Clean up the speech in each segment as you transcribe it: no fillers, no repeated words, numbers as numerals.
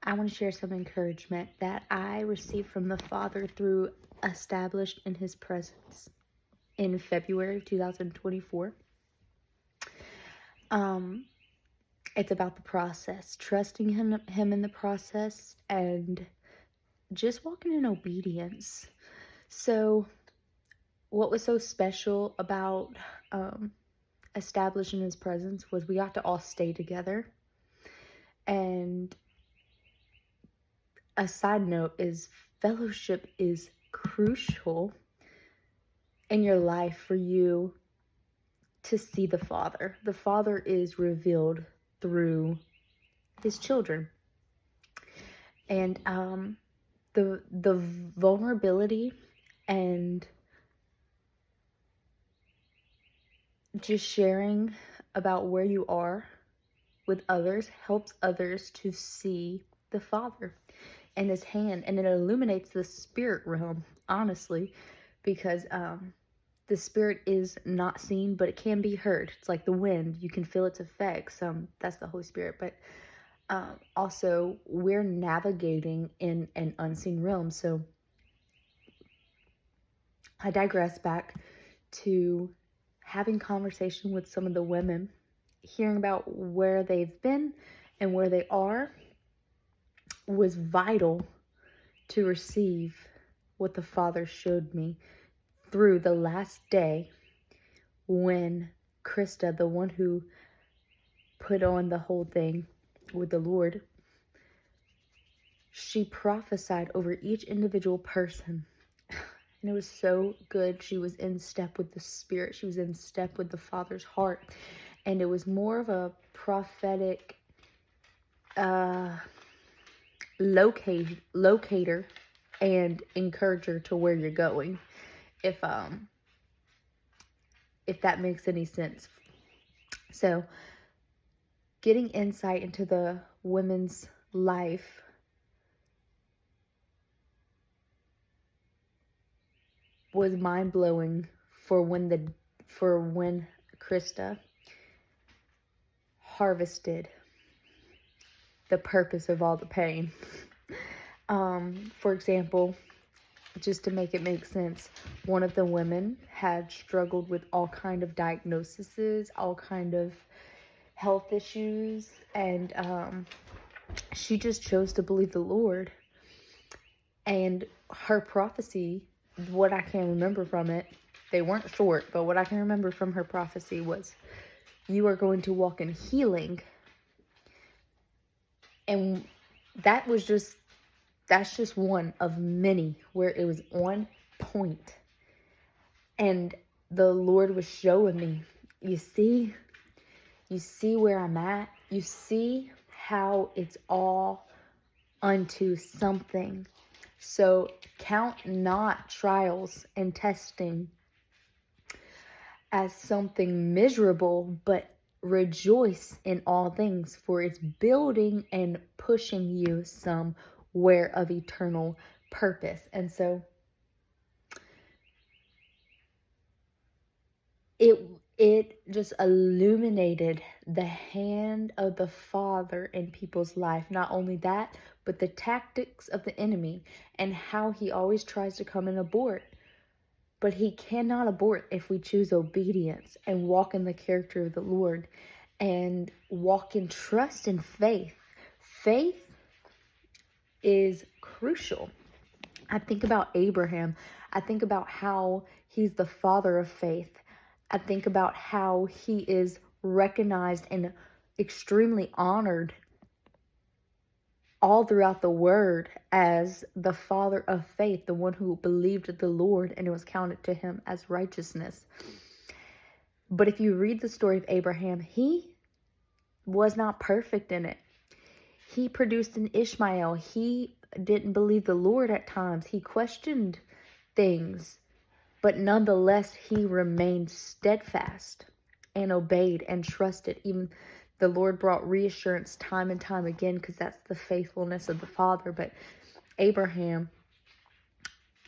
I want to share some encouragement that I received from the Father through Established in His Presence in February of 2024. It's about the process, trusting him in the process, and just walking in obedience. So, what was so special about Established in His Presence was we got to all stay together. And a side note is fellowship is crucial in your life for you to see the Father. The Father is revealed through His children. And the vulnerability and just sharing about where you are with others helps others to see the Father and His hand, and it illuminates the spirit realm, honestly, because the spirit is not seen, but it can be heard. It's like the wind. You can feel its effects. That's the Holy Spirit. But also, we're navigating in an unseen realm. So I digress back to having conversation with some of the women, hearing about where they've been and where they are was vital to receive what the Father showed me through the last day when Krista, the one who put on the whole thing with the Lord, she prophesied over each individual person. And it was so good. She was in step with the Spirit. She was in step with the Father's heart. And it was more of a prophetic locator and encourager to where you're going. If that makes any sense. So, getting insight into the women's life was mind-blowing for when Krista harvested the purpose of all the pain. For example, just to make it make sense, one of the women had struggled with all kind of diagnoses, all kind of health issues, and she just chose to believe the Lord. And her prophecy, what I can remember from it, they weren't short, but what I can remember from her prophecy was, you are going to walk in healing. And that's just one of many where it was on point. And the Lord was showing me, you see where I'm at. You see how it's all unto something. So count not trials and testing as something miserable, but rejoice in all things, for it's building and pushing you somewhere of eternal purpose. And so it just illuminated the hand of the Father in people's life. Not only that, but the tactics of the enemy and how he always tries to come and abort. But he cannot abort if we choose obedience and walk in the character of the Lord and walk in trust and faith. Faith is crucial. I think about Abraham. I think about how he's the father of faith. I think about how he is recognized and extremely honored all throughout the word as the father of faith, the one who believed the Lord and it was counted to him as righteousness. But if you read the story of Abraham, he was not perfect in it. He produced an Ishmael. He didn't believe the Lord at times. He questioned things. But nonetheless, he remained steadfast and obeyed and trusted. Even the Lord brought reassurance time and time again, because that's the faithfulness of the Father. But Abraham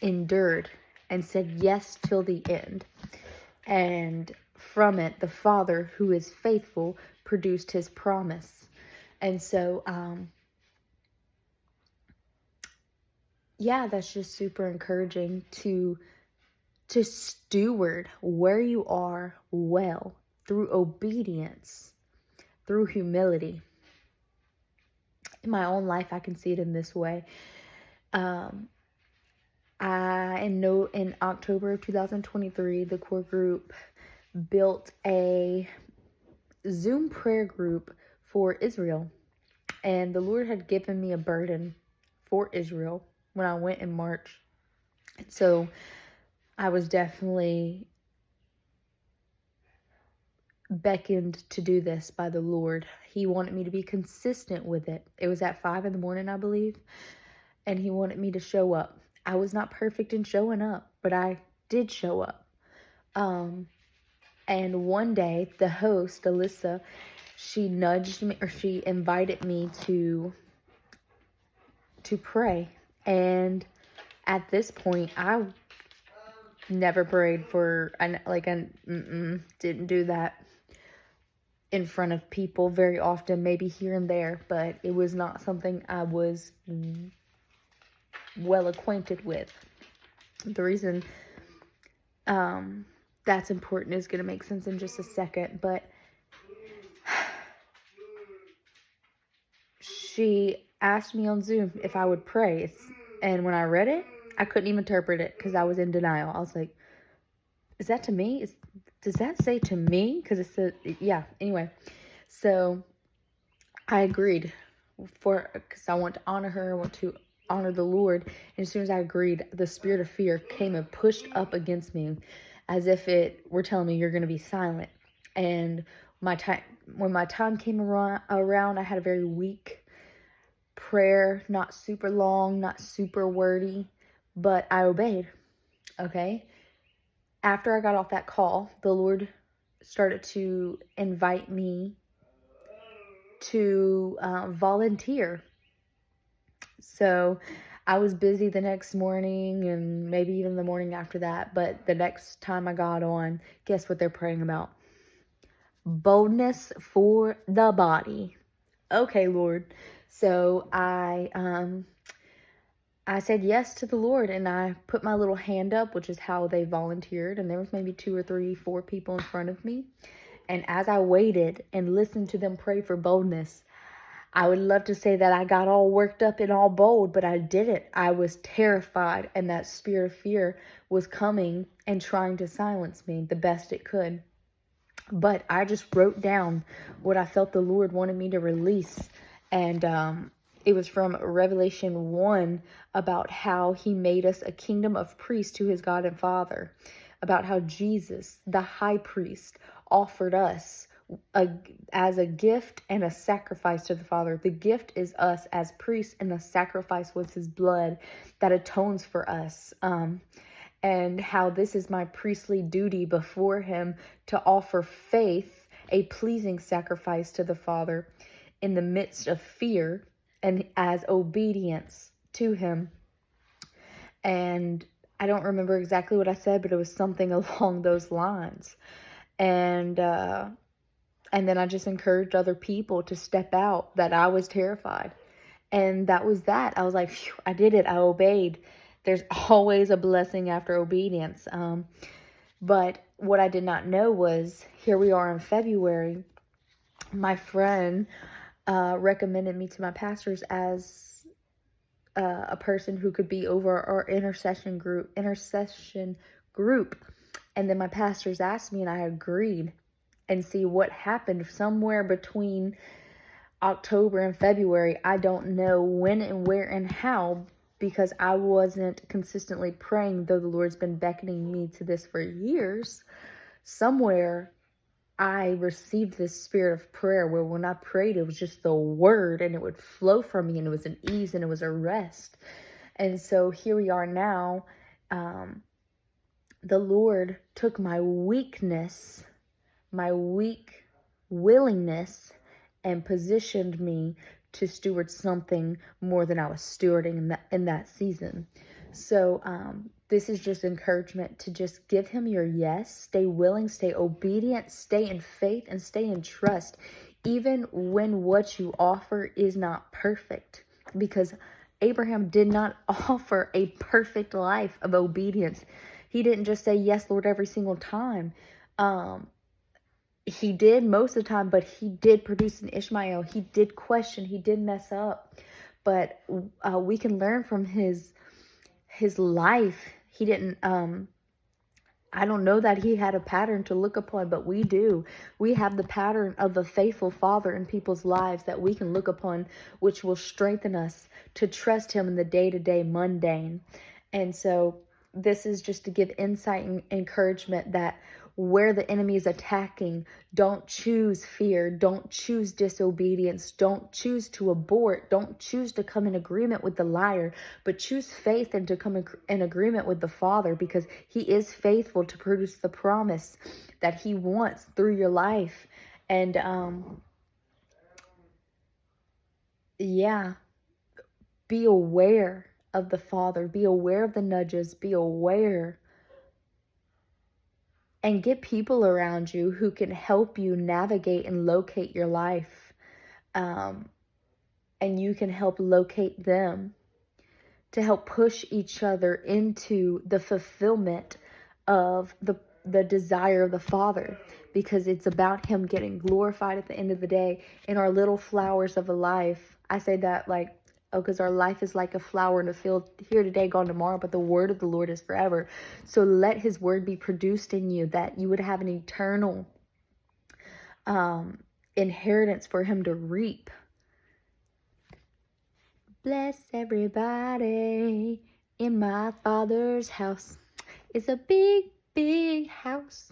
endured and said yes till the end. And from it, the Father, who is faithful, produced his promise. And so yeah, that's just super encouraging to steward where you are well through obedience, through humility. In my own life, I can see it in this way. Um, in October of 2023, the core group built a Zoom prayer group for Israel. And the Lord had given me a burden for Israel when I went in March. And so I was definitely beckoned to do this by the Lord. He wanted me to be consistent with it. It was at 5 a.m, I believe, and he wanted me to show up. I was not perfect in showing up, but I did show up. And one day, the host, Alyssa, she nudged me, or she invited me to pray. And at this point, I never prayed for, didn't do that in front of people very often, maybe here and there, but it was not something I was well acquainted with. The reason that's important is going to make sense in just a second, but she asked me on Zoom if I would pray, and when I read it, I couldn't even interpret it because I was in denial. I was like, is that to me? Does that say to me? Because it said, yeah, anyway. So I agreed because I want to honor her, I want to honor the Lord. And as soon as I agreed, the spirit of fear came and pushed up against me as if it were telling me, you're going to be silent. And when my time came around, I had a very weak prayer, not super long, not super wordy, but I obeyed. Okay. After I got off that call, the Lord started to invite me to volunteer. So I was busy the next morning and maybe even the morning after that. But the next time I got on, guess what they're praying about? Boldness for the body. Okay, Lord. So I said yes to the Lord, and I put my little hand up, which is how they volunteered. And there was maybe 2 or 3, 4 people in front of me. And as I waited and listened to them pray for boldness, I would love to say that I got all worked up and all bold, but I didn't. I was terrified, and that spirit of fear was coming and trying to silence me the best it could. But I just wrote down what I felt the Lord wanted me to release. And it was from Revelation 1 about how he made us a kingdom of priests to his God and Father. About how Jesus, the high priest, offered us as a gift and a sacrifice to the Father. The gift is us as priests, and the sacrifice was his blood that atones for us. And how this is my priestly duty before him to offer faith, a pleasing sacrifice to the Father in the midst of fear and as obedience to him. And I don't remember exactly what I said, but it was something along those lines. And then I just encouraged other people to step out, that I was terrified. And that was that. I was like, phew, I did it. I obeyed. There's always a blessing after obedience. But what I did not know was, here we are in February. My friend recommended me to my pastors as a person who could be over our intercession group. And then my pastors asked me, and I agreed. And see what happened somewhere between October and February. I don't know when and where and how, because I wasn't consistently praying, though the Lord's been beckoning me to this for years. Somewhere I received this spirit of prayer where when I prayed, it was just the word, and it would flow from me, and it was an ease, and it was a rest. And so here we are now. The Lord took my weakness, my weak willingness, and positioned me to steward something more than I was stewarding in that season. So this is just encouragement to just give him your yes, stay willing, stay obedient, stay in faith, and stay in trust, even when what you offer is not perfect. Because Abraham did not offer a perfect life of obedience. He didn't just say, "Yes, Lord," every single time. Um, he did most of the time, but he did produce an Ishmael. He did question. He did mess up. But we can learn from his life. He didn't. I don't know that he had a pattern to look upon, but we do. We have the pattern of a faithful father in people's lives that we can look upon, which will strengthen us to trust him in the day-to-day mundane. And so this is just to give insight and encouragement that where the enemy is attacking, don't choose fear, don't choose disobedience, don't choose to abort, don't choose to come in agreement with the liar, but choose faith and to come in agreement with the Father, because he is faithful to produce the promise that he wants through your life. And yeah, be aware of the Father, be aware of the nudges, be aware, and get people around you who can help you navigate and locate your life. And you can help locate them to help push each other into the fulfillment of the desire of the Father, because it's about him getting glorified at the end of the day in our little flowers of a life. I say that like, oh, because our life is like a flower in a field, here today, gone tomorrow, but the word of the Lord is forever. So let his word be produced in you, that you would have an eternal inheritance for him to reap. Bless everybody in my Father's house. It's a big, big house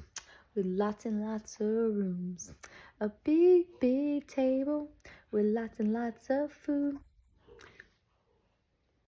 with lots and lots of rooms. A big, big table with lots and lots of food.